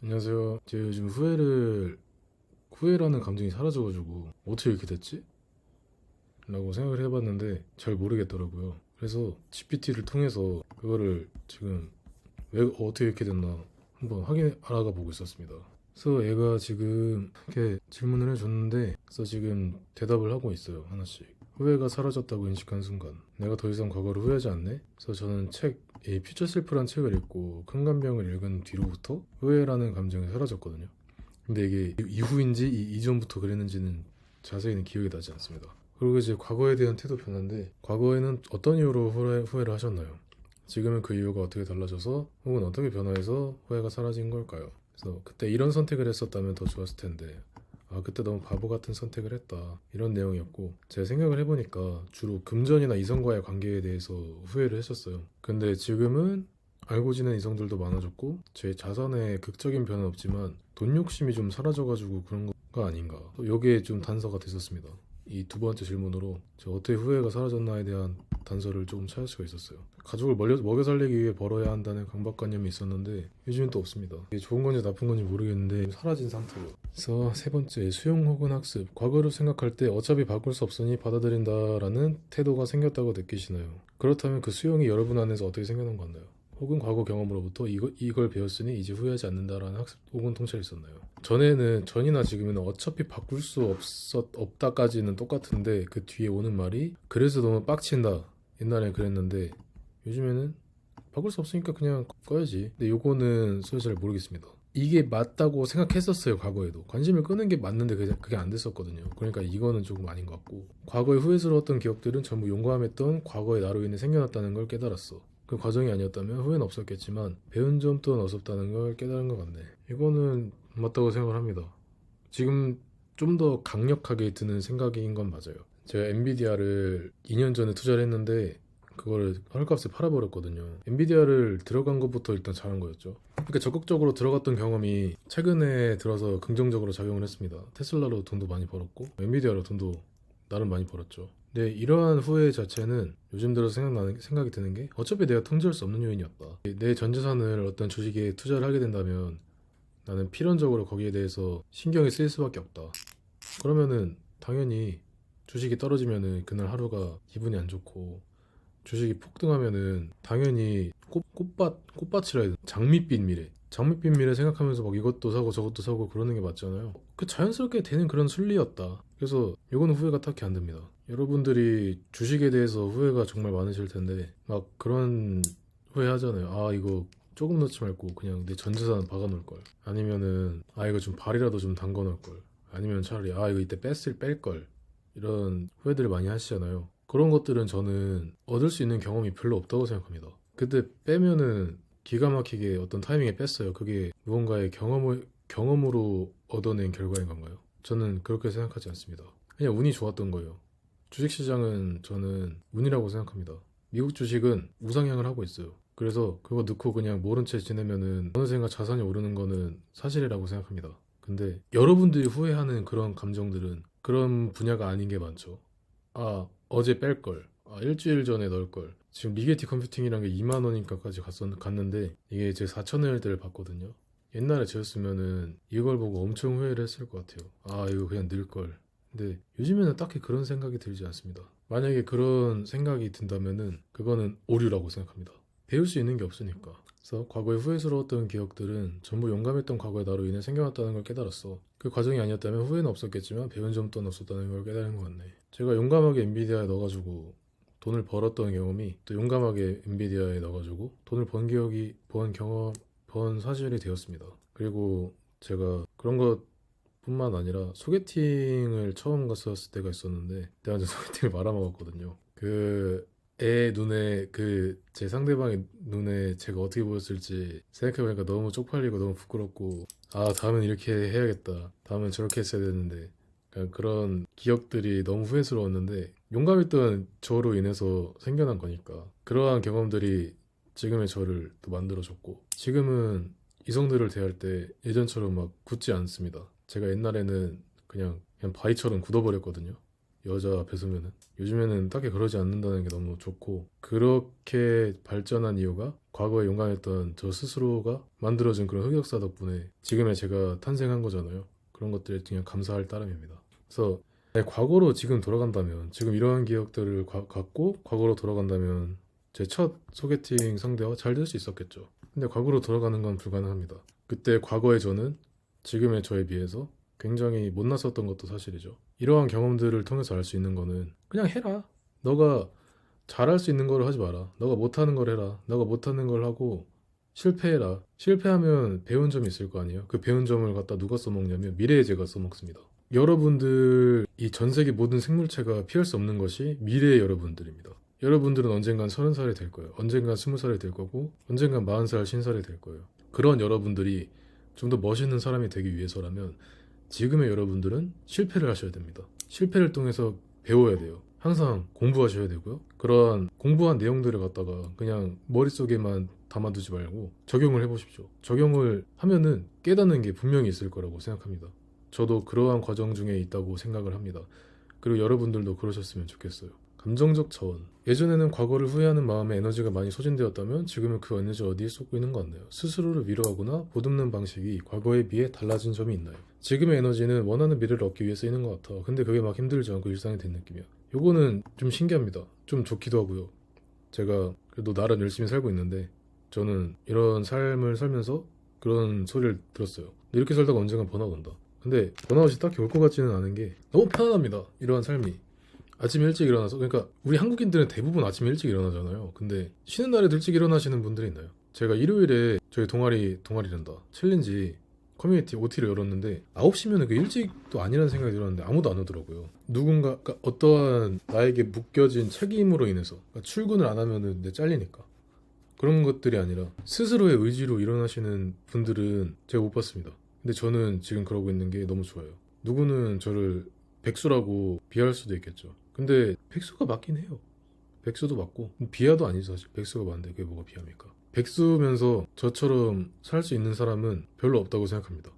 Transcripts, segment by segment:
안녕하세요. 제가 요즘 후회라는 감정이 사라져가지고 어떻게 이렇게 됐지? 라고 생각을 해봤는데 잘 모르겠더라고요. 그래서 GPT를 통해서 그거를 지금 왜 어떻게 이렇게 됐나 한번 알아가 보고 있었습니다. 그래서 얘가 지금 이렇게 질문을 해줬는데, 그래서 지금 대답을 하고 있어요. 하나씩. 후회가 사라졌다고 인식한 순간 내가 더 이상 과거를 후회하지 않네. 그래서 저는 이 퓨처 셀프란 책을 읽고 큰 감명을 읽은 뒤로부터 후회라는 감정이 사라졌거든요. 근데 이게 이후인지 이전부터 그랬는지는 자세히는 기억이 나지 않습니다. 그리고 이제 과거에 대한 태도 변화인데, 과거에는 어떤 이유로 후회를 하셨나요? 지금은 그 이유가 어떻게 달라져서 혹은 어떻게 변화해서 후회가 사라진 걸까요? 그래서 그때 이런 선택을 했었다면 더 좋았을 텐데, 아 그때 너무 바보 같은 선택을 했다, 이런 내용이었고, 제가 생각을 해보니까 주로 금전이나 이성과의 관계에 대해서 후회를 했었어요. 근데 지금은 알고 지낸 이성들도 많아졌고 제 자산에 극적인 변화는 없지만 돈 욕심이 좀 사라져가지고 그런 거가 아닌가, 여기에 좀 단서가 됐었습니다. 이 두 번째 질문으로 제가 어떻게 후회가 사라졌나에 대한 단서를 조금 찾을 수가 있었어요. 가족을 먹여 살리기 위해 벌어야 한다는 강박관념이 있었는데 요즘은 또 없습니다. 이게 좋은 건지 나쁜 건지 모르겠는데 사라진 상태로. 그래서 세 번째, 수용 혹은 학습. 과거를 생각할 때 어차피 바꿀 수 없으니 받아들인다라는 태도가 생겼다고 느끼시나요? 그렇다면 그 수용이 여러분 안에서 어떻게 생겨난 건가요? 혹은 과거 경험으로부터 이걸 배웠으니 이제 후회하지 않는다라는 학습 혹은 통찰이 있었나요? 전이나 지금에는 어차피 바꿀 수 없다까지는 똑같은데, 그 뒤에 오는 말이 그래서 너무 빡친다. 옛날에 그랬는데 요즘에는 바꿀 수 없으니까 그냥 꺼야지. 근데 요거는 솔직히 잘 모르겠습니다. 이게 맞다고 생각했었어요. 과거에도 관심을 끄는 게 맞는데 그게 안 됐었거든요. 그러니까 이거는 조금 아닌 것 같고, 과거에 후회스러웠던 기억들은 전부 용감했던 과거의 나로 인해 생겨났다는 걸 깨달았어. 그 과정이 아니었다면 후회는 없었겠지만 배운 점 또한 없었다는 걸 깨달은 것 같네. 이거는 맞다고 생각을 합니다. 지금 좀 더 강력하게 드는 생각인 건 맞아요. 제가 엔비디아를 2년 전에 투자를 했는데 그거를 헐값에 팔아버렸거든요. 엔비디아를 들어간 것부터 일단 잘한 거였죠. 그러니까 적극적으로 들어갔던 경험이 최근에 들어서 긍정적으로 작용을 했습니다. 테슬라로 돈도 많이 벌었고 엔비디아로 돈도 나름 많이 벌었죠. 근데 이러한 후회 자체는 요즘 들어서 생각이 드는 게, 어차피 내가 통제할 수 없는 요인이었다. 내 전 재산을 어떤 주식에 투자를 하게 된다면 나는 필연적으로 거기에 대해서 신경이 쓰일 수밖에 없다. 그러면은 당연히 주식이 떨어지면은 그날 하루가 기분이 안 좋고, 주식이 폭등하면은 당연히 꽃밭이라 해야 되나? 장밋빛 미래 생각하면서 막 이것도 사고 저것도 사고 그러는 게 맞잖아요. 그 자연스럽게 되는 그런 순리였다. 그래서 이거는 후회가 딱히 안 됩니다. 여러분들이 주식에 대해서 후회가 정말 많으실 텐데 막 그런 후회 하잖아요. 아 이거 조금 넣지 말고 그냥 내 전 재산 박아놓을 걸, 아니면은 아 이거 좀 발이라도 좀 담궈 놓을 걸, 아니면 차라리 아 이거 이때 뺄 걸, 이런 후회들을 많이 하시잖아요. 그런 것들은 저는 얻을 수 있는 경험이 별로 없다고 생각합니다. 그때 빼면은 기가 막히게 어떤 타이밍에 뺐어요. 그게 무언가의 경험으로 얻어낸 결과인 건가요? 저는 그렇게 생각하지 않습니다. 그냥 운이 좋았던 거예요. 주식시장은 저는 운이라고 생각합니다. 미국 주식은 우상향을 하고 있어요. 그래서 그거 넣고 그냥 모른 채 지내면은 어느샌가 자산이 오르는 거는 사실이라고 생각합니다. 근데 여러분들이 후회하는 그런 감정들은 그런 분야가 아닌 게 많죠. 아, 어제 뺄 걸. 아, 일주일 전에 넣을 걸. 지금 리게티 컴퓨팅이란 게 2만 원인가까지 갔는데 이게 제 4천 원대를 받거든요. 옛날에 저였으면은 이걸 보고 엄청 후회를 했을 것 같아요. 아, 이거 그냥 넣을 걸. 근데 요즘에는 딱히 그런 생각이 들지 않습니다. 만약에 그런 생각이 든다면은 그거는 오류라고 생각합니다. 배울 수 있는 게 없으니까. 그래서 과거에 후회스러웠던 기억들은 전부 용감했던 과거의 나로 인해 생겨났다는 걸 깨달았어. 그 과정이 아니었다면 후회는 없었겠지만 배운 점 또한 없었다는 걸 깨달은 것 같네. 제가 용감하게 엔비디아에 넣어가지고 돈을 벌었던 경험이 또 용감하게 엔비디아에 넣어가지고 돈을 번 사실이 되었습니다. 그리고 제가 그런 것뿐만 아니라 소개팅을 처음 갔었을 때가 있었는데 그때 완전 소개팅을 말아먹었거든요. 애 눈에 제 상대방의 눈에 제가 어떻게 보였을지 생각해보니까 너무 쪽팔리고 너무 부끄럽고, 아 다음엔 이렇게 해야겠다, 다음엔 저렇게 했어야 되는데, 그런 기억들이 너무 후회스러웠는데 용감했던 저로 인해서 생겨난 거니까 그러한 경험들이 지금의 저를 또 만들어줬고, 지금은 이성들을 대할 때 예전처럼 막 굳지 않습니다. 제가 옛날에는 그냥 바위처럼 굳어버렸거든요. 여자 배우면은. 요즘에는 딱히 그러지 않는다는 게 너무 좋고, 그렇게 발전한 이유가 과거에 용감했던 저 스스로가 만들어준 그런 흑역사 덕분에 지금의 제가 탄생한 거잖아요. 그런 것들에 그냥 감사할 따름입니다. 그래서 과거로 지금 돌아간다면, 지금 이러한 기억들을 갖고 과거로 돌아간다면 제 첫 소개팅 상대와 잘 될 수 있었겠죠. 근데 과거로 돌아가는 건 불가능합니다. 그때 과거의 저는 지금의 저에 비해서 굉장히 못났었던 것도 사실이죠. 이러한 경험들을 통해서 알 수 있는 거는 그냥 해라. 너가 잘할 수 있는 걸 하지 마라. 너가 못하는 걸 해라. 너가 못하는 걸 하고 실패해라. 실패하면 배운 점이 있을 거 아니에요. 그 배운 점을 갖다 누가 써먹냐면 미래의 제가 써먹습니다. 여러분들, 이 전 세계 모든 생물체가 피할 수 없는 것이 미래의 여러분들입니다. 여러분들은 언젠간 30살이 될 거예요. 언젠간 20살이 될 거고, 언젠간 40살, 50살이 될 거예요. 그런 여러분들이 좀 더 멋있는 사람이 되기 위해서라면 지금의 여러분들은 실패를 하셔야 됩니다. 실패를 통해서 배워야 돼요. 항상 공부하셔야 되고요. 그런 공부한 내용들을 갖다가 그냥 머릿속에만 담아두지 말고 적용을 해보십시오. 적용을 하면은 깨닫는 게 분명히 있을 거라고 생각합니다. 저도 그러한 과정 중에 있다고 생각을 합니다. 그리고 여러분들도 그러셨으면 좋겠어요. 감정적 자원. 예전에는 과거를 후회하는 마음에 에너지가 많이 소진되었다면 지금은 그 에너지 어디에 쏟고 있는 것 같나요? 스스로를 위로하거나 보듬는 방식이 과거에 비해 달라진 점이 있나요? 지금의 에너지는 원하는 미래를 얻기 위해 쓰이는 것 같아. 근데 그게 막 힘들지 않고 일상이 된 느낌이야. 요거는 좀 신기합니다. 좀 좋기도 하고요. 제가 그래도 나름 열심히 살고 있는데 저는 이런 삶을 살면서 그런 소리를 들었어요. 근데 이렇게 살다가 언젠간 번아웃 온다. 근데 번아웃이 딱히 올 것 같지는 않은 게 너무 편안합니다. 이러한 삶이. 아침에 일찍 일어나서, 그러니까 우리 한국인들은 대부분 아침에 일찍 일어나잖아요. 근데 쉬는 날에도 일찍 일어나시는 분들이 있나요? 제가 일요일에 저희 동아리란다 챌린지 커뮤니티 OT를 열었는데 9시면은 그 일찍도 아니라는 생각이 들었는데 아무도 안 오더라고요. 누군가, 그러니까 어떠한 나에게 묶여진 책임으로 인해서, 그러니까 출근을 안 하면은 내 잘리니까, 그런 것들이 아니라 스스로의 의지로 일어나시는 분들은 제가 못 봤습니다. 근데 저는 지금 그러고 있는 게 너무 좋아요. 누구는 저를 백수라고 비하할 수도 있겠죠. 근데 백수가 맞긴 해요. 백수도 맞고 비하도 아니죠. 사실 백수가 맞는데 그게 뭐가 비하입니까? 백수면서 저처럼 살 수 있는 사람은 별로 없다고 생각합니다.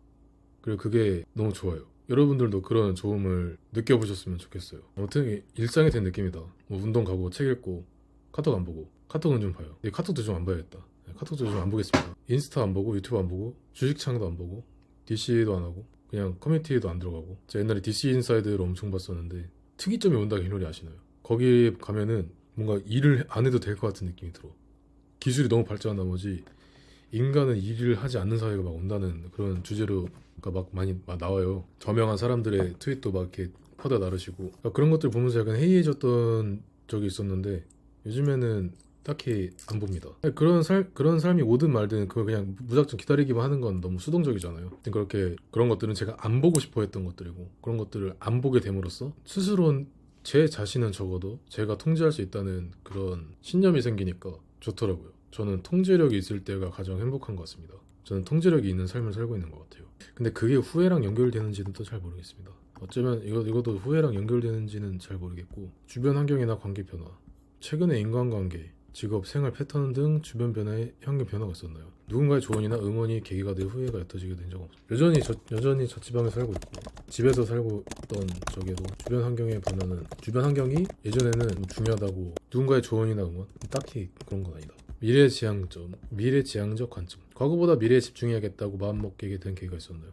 그리고 그게 너무 좋아요. 여러분들도 그런 좋음을 느껴보셨으면 좋겠어요. 아무튼 일상이 된 느낌이다. 뭐 운동 가고 책 읽고 카톡 안 보고, 카톡은 좀 봐요. 카톡도 좀 안 봐야겠다. 카톡도 좀 안 보겠습니다. 인스타 안 보고, 유튜브 안 보고, 주식창도 안 보고, DC도 안 하고, 그냥 커뮤니티에도 안 들어가고. 제가 옛날에 DC 인사이드를 엄청 봤었는데 특이점이 온다, 이 노래 아시나요? 거기 가면은 뭔가 일을 안 해도 될 것 같은 느낌이 들어. 기술이 너무 발전한 나머지 인간은 일을 하지 않는 사회가 막 온다는 그런 주제로 막 많이 막 나와요. 저명한 사람들의 트윗도 막 이렇게 퍼다 나르시고, 그러니까 그런 것들 보면서 약간 해이해졌던 적이 있었는데 요즘에는 딱히 안 봅니다. 그런 삶이 오든 말든 그걸 그냥 무작정 기다리기만 하는 건 너무 수동적이잖아요. 그렇게 그런 것들은 제가 안 보고 싶어 했던 것들이고, 그런 것들을 안 보게 됨으로써 스스로 제 자신은 적어도 제가 통제할 수 있다는 그런 신념이 생기니까 좋더라고요. 저는 통제력이 있을 때가 가장 행복한 것 같습니다. 저는 통제력이 있는 삶을 살고 있는 것 같아요. 근데 그게 후회랑 연결되는지는 또 잘 모르겠습니다. 어쩌면 이것도 후회랑 연결되는지는 잘 모르겠고, 주변 환경이나 관계 변화, 최근의 인간관계, 직업, 생활 패턴 등 주변 변화에 현금 변화가 있었나요? 누군가의 조언이나 응원이 계기가 돼 후회가 옅어지게 된 적 없어요. 여전히 자취방에 살고 있고, 집에서 살고 있던 적에도 주변 환경이 예전에는 중요하다고, 누군가의 조언이나 응원? 딱히 그런 건 아니다. 미래지향적 관점. 과거보다 미래에 집중해야겠다고 마음먹게 된 계기가 있었나요?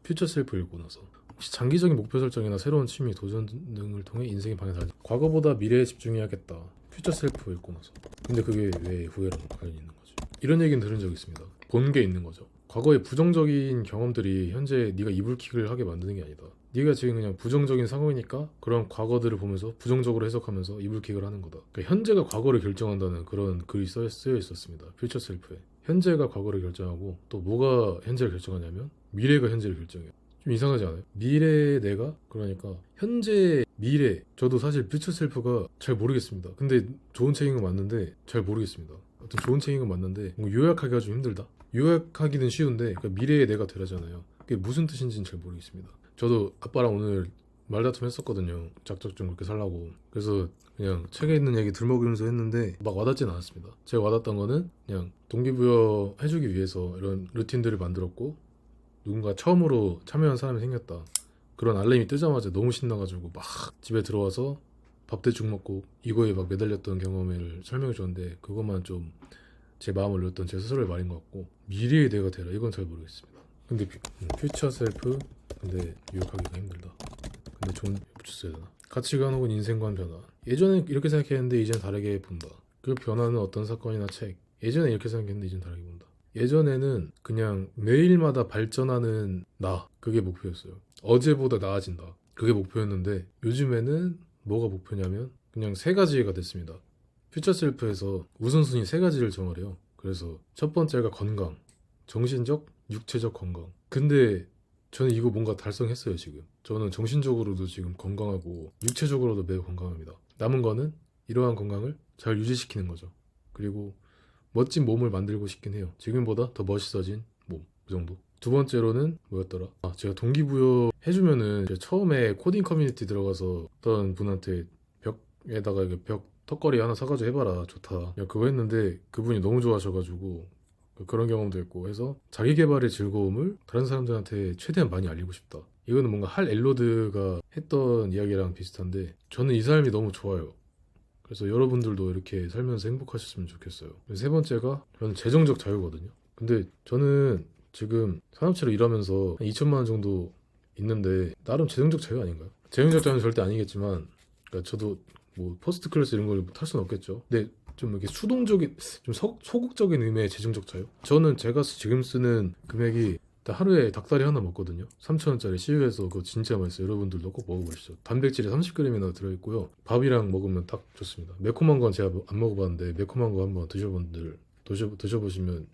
퓨처 셀프 읽고 나서. 혹시 장기적인 목표 설정이나 새로운 취미, 도전 등을 통해 인생의 방향이 달라진, 과거보다 미래에 집중해야겠다. 퓨처 셀프 읽고 나서. 근데 그게 왜 후회랑 관련이 있는 거지? 이런 얘기는 들은 적이 있습니다. 본 게 있는 거죠. 과거의 부정적인 경험들이 현재 네가 이불킥을 하게 만드는 게 아니다. 네가 지금 그냥 부정적인 상황이니까 그런 과거들을 보면서 부정적으로 해석하면서 이불킥을 하는 거다. 그러니까 현재가 과거를 결정한다는 그런 글이 쓰여 있었습니다. 퓨처 셀프에. 현재가 과거를 결정하고, 또 뭐가 현재를 결정하냐면 미래가 현재를 결정해요. 좀 이상하지 않아요? 미래의 내가, 그러니까 현재 미래. 저도 사실 퓨처 셀프가 잘 모르겠습니다. 근데 좋은 책인 건 맞는데 잘 모르겠습니다. 어떤 좋은 책인 건 맞는데 뭐 요약하기가 좀 힘들다. 요약하기는 쉬운데, 그러니까 미래의 내가 되라잖아요. 그게 무슨 뜻인지는 잘 모르겠습니다. 저도 아빠랑 오늘 말다툼 했었거든요. 작작좀 그렇게 살라고. 그래서 그냥 책에 있는 얘기 들먹이면서 했는데 막 와닿진 않았습니다. 제가 와닿던 거는 그냥 동기부여 해주기 위해서 이런 루틴들을 만들었고, 누군가 처음으로 참여한 사람이 생겼다. 그런 알림이 뜨자마자 너무 신나가지고 막 집에 들어와서 밥 대충 먹고 이거에 막 매달렸던 경험을 설명해 줬는데 그것만 좀 제 마음을 눌렀던 제 스스로의 말인 것 같고 미래의 내가 되라 이건 잘 모르겠습니다. 근데 퓨처 셀프 근데 유혹하기가 힘들다. 근데 좀 붙였어야 되나? 가치관 혹은 인생관 변화. 예전엔 이렇게 생각했는데 이젠 다르게 본다. 그 변화는 어떤 사건이나 책. 예전에 이렇게 생각했는데 이젠 다르게 본다. 예전에는 그냥 매일마다 발전하는 나 그게 목표였어요. 어제보다 나아진다 그게 목표였는데 요즘에는 뭐가 목표냐면 그냥 세 가지가 됐습니다. 퓨처 셀프에서 우선순위 세 가지를 정하래요. 그래서 첫 번째가 건강, 정신적, 육체적 건강. 근데 저는 이거 뭔가 달성했어요 지금. 저는 정신적으로도 지금 건강하고 육체적으로도 매우 건강합니다. 남은 거는 이러한 건강을 잘 유지시키는 거죠. 그리고 멋진 몸을 만들고 싶긴 해요. 지금보다 더 멋있어진 몸, 그 정도. 두 번째로는 뭐였더라? 제가 동기부여 해주면은 처음에 코딩 커뮤니티 들어가서 어떤 분한테 벽에다가 이렇게 벽 턱걸이 하나 사가지고 해봐라 좋다. 그거 했는데 그분이 너무 좋아하셔가지고 그런 경험도 있고 해서 자기 개발의 즐거움을 다른 사람들한테 최대한 많이 알리고 싶다. 이거는 뭔가 할 엘로드가 했던 이야기랑 비슷한데 저는 이 삶이 너무 좋아요. 그래서 여러분들도 이렇게 살면서 행복하셨으면 좋겠어요. 세 번째가 저는 재정적 자유거든요. 근데 저는 지금 산업체로 일하면서 한 2천만 원 정도 있는데 나름 재정적 자유 아닌가요? 재정적 자유는 절대 아니겠지만 그러니까 저도 뭐 퍼스트 클래스 이런 걸 탈 수는 없겠죠. 근데 좀 이렇게 수동적인 좀 소극적인 의미의 재정적 자유. 저는 제가 지금 쓰는 금액이 하루에 닭다리 하나 먹거든요. 3,000원짜리 CU에서 그거 진짜 맛있어요. 여러분들도 꼭 먹어보시죠. 단백질이 30g이나 들어있고요. 밥이랑 먹으면 딱 좋습니다. 매콤한 건 제가 안 먹어봤는데 매콤한 거 한번 드셔보시면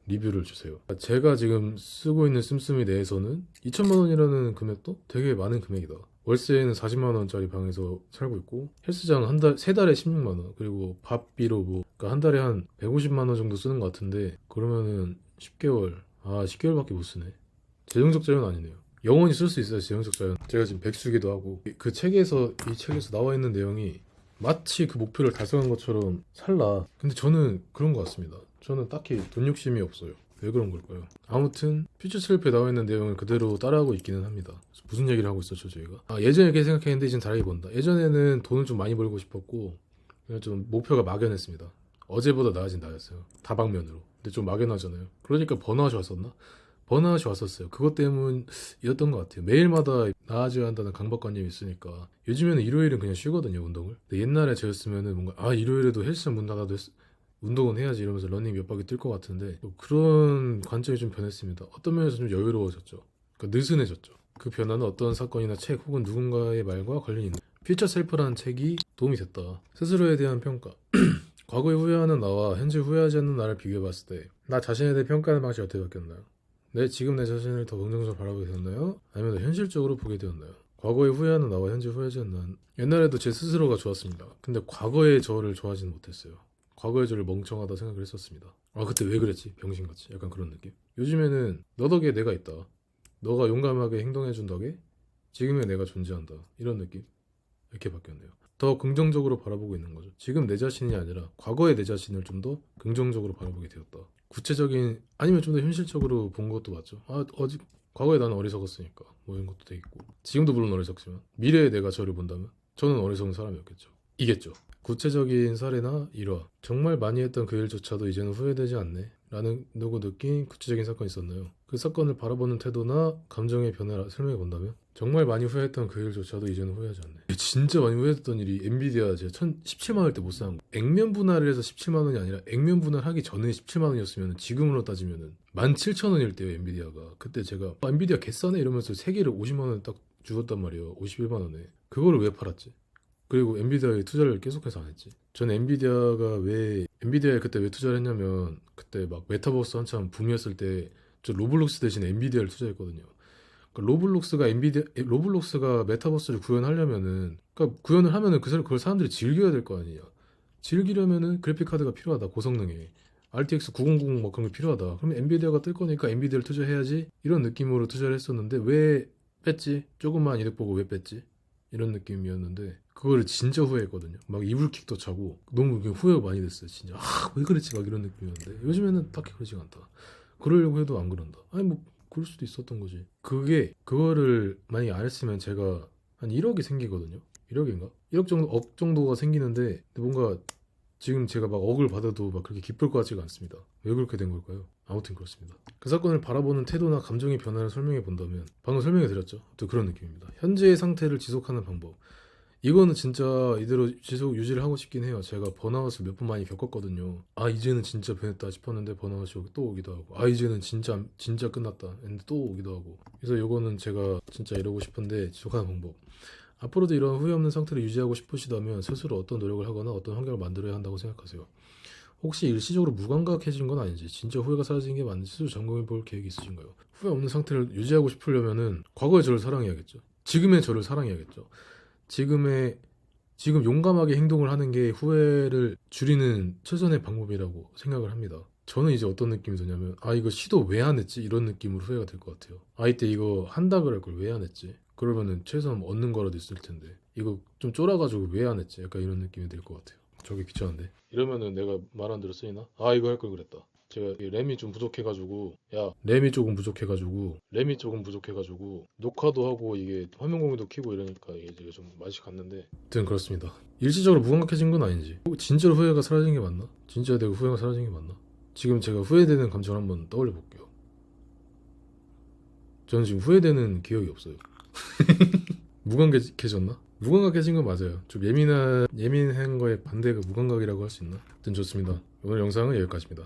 리뷰를 주세요. 제가 지금 쓰고 있는 씀씀이 내에서는 2천만 원이라는 금액도 되게 많은 금액이다. 월세는 40만 원짜리 방에서 살고 있고 헬스장 세 달에 16만 원 그리고 밥비로 그러니까 한 달에 한 150만 원 정도 쓰는 것 같은데 그러면은 10개월 10개월밖에 못 쓰네. 재정적 자유는 아니네요. 영원히 쓸 수 있어요. 재정적 자유는. 제가 지금 백수기도 하고 이 책에서 나와 있는 내용이 마치 그 목표를 달성한 것처럼 살라. 근데 저는 그런 것 같습니다. 저는 딱히 돈 욕심이 없어요. 왜 그런 걸까요? 아무튼 퓨처 셀프에 나와 있는 내용을 그대로 따라하고 있기는 합니다. 무슨 얘기를 하고 있었죠 저희가? 예전에 이렇게 생각했는데 이젠 다르게 본다. 예전에는 돈을 좀 많이 벌고 싶었고 좀 목표가 막연했습니다. 어제보다 나아진 나였어요. 다방면으로. 근데 좀 막연하잖아요. 그러니까 번아웃이 왔었나? 번아웃이 왔었어요. 그것 때문이었던 것 같아요. 매일마다 나아져야 한다는 강박관념이 있으니까 요즘에는 일요일은 그냥 쉬거든요 운동을. 근데 옛날에 저였으면은 뭔가 일요일에도 헬스장 문 닫아도 운동은 해야지 이러면서 러닝 몇 바퀴 뛸 것 같은데 그런 관점이 좀 변했습니다. 어떤 면에서 좀 여유로워졌죠. 그러니까 느슨해졌죠. 그 변화는 어떤 사건이나 책 혹은 누군가의 말과 관련이 있는 퓨처 셀프라는 책이 도움이 됐다. 스스로에 대한 평가. 과거에 후회하는 나와 현재 후회하지 않는 나를 비교해봤을 때 나 자신에 대해 평가하는 방식이 어떻게 바뀌었나요? 지금 내 자신을 더 긍정적으로 바라보게 되었나요? 아니면 더 현실적으로 보게 되었나요? 과거에 후회하는 나와 현재 후회하지 않는 옛날에도 제 스스로가 좋았습니다. 근데 과거의 저를 좋아하지는 못했어요. 과거의 저를 멍청하다 생각을 했었습니다. 그때 왜 그랬지? 병신같이 약간 그런 느낌. 요즘에는 너 덕에 내가 있다. 너가 용감하게 행동해준 덕에 지금의 내가 존재한다. 이런 느낌. 이렇게 바뀌었네요. 더 긍정적으로 바라보고 있는 거죠. 지금 내 자신이 아니라 과거의 내 자신을 좀 더 긍정적으로 바라보게 되었다. 구체적인 아니면 좀 더 현실적으로 본 것도 맞죠. 과거에 나는 어리석었으니까 뭐 이런 것도 돼 있고 지금도 물론 어리석지만 미래의 내가 저를 본다면 저는 어리석은 사람이었겠죠. 이겠죠. 구체적인 사례나 일화 정말 많이 했던 그 일조차도 이제는 후회되지 않네 라는 누구 느낀 구체적인 사건이 있었나요? 그 사건을 바라보는 태도나 감정의 변화를 설명해 본다면 정말 많이 후회했던 그 일조차도 이제는 후회하지 않네. 진짜 많이 후회했던 일이 엔비디아 제가 17만 원일 때 못 산 거. 액면 분할을 해서 17만 원이 아니라 액면 분할하기 전에 17만 원이었으면 지금으로 따지면은 17,000원일 때요 엔비디아가. 그때 제가 엔비디아 개싸네 이러면서 3개를 50만 원에 딱 주었단 말이에요. 51만 원에. 그거를 왜 팔았지? 그리고 엔비디아에 투자를 계속해서 안 했지. 저는 엔비디아에 그때 왜 투자를 했냐면 그때 막 메타버스 한참 붐이었을 때 저 로블록스 대신에 엔비디아를 투자했거든요. 그러니까 로블록스가 메타버스를 구현하려면은 그러니까 구현을 하면은 그걸 사람들이 즐겨야 될 거 아니냐. 즐기려면은 그래픽 카드가 필요하다. 고성능에. RTX 9090 막 그런 게 필요하다. 그러면 엔비디아가 뜰 거니까 엔비디아를 투자해야지. 이런 느낌으로 투자를 했었는데 왜 뺐지? 조금만 이득 보고 왜 뺐지? 이런 느낌이었는데 그거를 진짜 후회했거든요. 막 이불킥도 차고 너무 후회가 많이 됐어요. 진짜 왜 그랬지 막 이런 느낌이었는데 요즘에는 딱히 그러지가 않다. 그러려고 해도 안 그런다. 그럴 수도 있었던 거지. 그거를 만약에 안 했으면 제가 한 1억이 생기거든요. 1억인가? 1억 정도, 억 정도가 생기는데 뭔가 지금 제가 막 억을 받아도 막 그렇게 기쁠 것 같지가 않습니다. 왜 그렇게 된 걸까요? 아무튼 그렇습니다. 그 사건을 바라보는 태도나 감정의 변화를 설명해 본다면 방금 설명해 드렸죠. 또 그런 느낌입니다. 현재의 상태를 지속하는 방법. 이거는 진짜 이대로 지속 유지를 하고 싶긴 해요. 제가 번아웃을 몇 번 많이 겪었거든요. 아 이제는 진짜 변했다 싶었는데 번아웃이 또 오기도 하고 아 이제는 진짜 끝났다 했는데 또 오기도 하고 그래서 이거는 제가 진짜 이러고 싶은데 지속하는 방법. 앞으로도 이런 후회 없는 상태를 유지하고 싶으시다면 스스로 어떤 노력을 하거나 어떤 환경을 만들어야 한다고 생각하세요. 혹시 일시적으로 무감각해진 건 아닌지 진짜 후회가 사라진 게 맞는지 스스로 점검해 볼 계획이 있으신가요? 후회 없는 상태를 유지하고 싶으려면은 과거의 저를 사랑해야겠죠. 지금의 저를 사랑해야겠죠. 지금 용감하게 행동을 하는 게 후회를 줄이는 최선의 방법이라고 생각을 합니다. 저는 이제 어떤 느낌이 드냐면 아 이거 시도 왜 안 했지? 이런 느낌으로 후회가 될 것 같아요. 아 이때 이거 한다 그럴 걸 왜 안 했지? 그러면은 최소한 얻는 거라도 있을 텐데 이거 좀 쫄아가지고 왜 안 했지? 약간 이런 느낌이 들 것 같아요. 저게 귀찮은데 이러면은 내가 말한 대로 쓰이나? 아 이거 할 걸 그랬다. 제가 이 램이 좀 부족해가지고 램이 조금 부족해가지고 녹화도 하고 이게 화면 공유도 켜고 이러니까 이게 좀 맛이 갔는데 아무튼 그렇습니다. 일시적으로 무감각해진 건 아닌지 진짜로 후회가 사라진 게 맞나? 진짜 내가 후회가 사라진 게 맞나? 지금 제가 후회되는 감정을 한번 떠올려 볼게요. 저는 지금 후회되는 기억이 없어요. 무감각해졌나? 무감각해진 건 맞아요. 좀 예민한 거에 반대가 무감각이라고 할 수 있나? 아무튼 좋습니다. 오늘 영상은 여기까지입니다.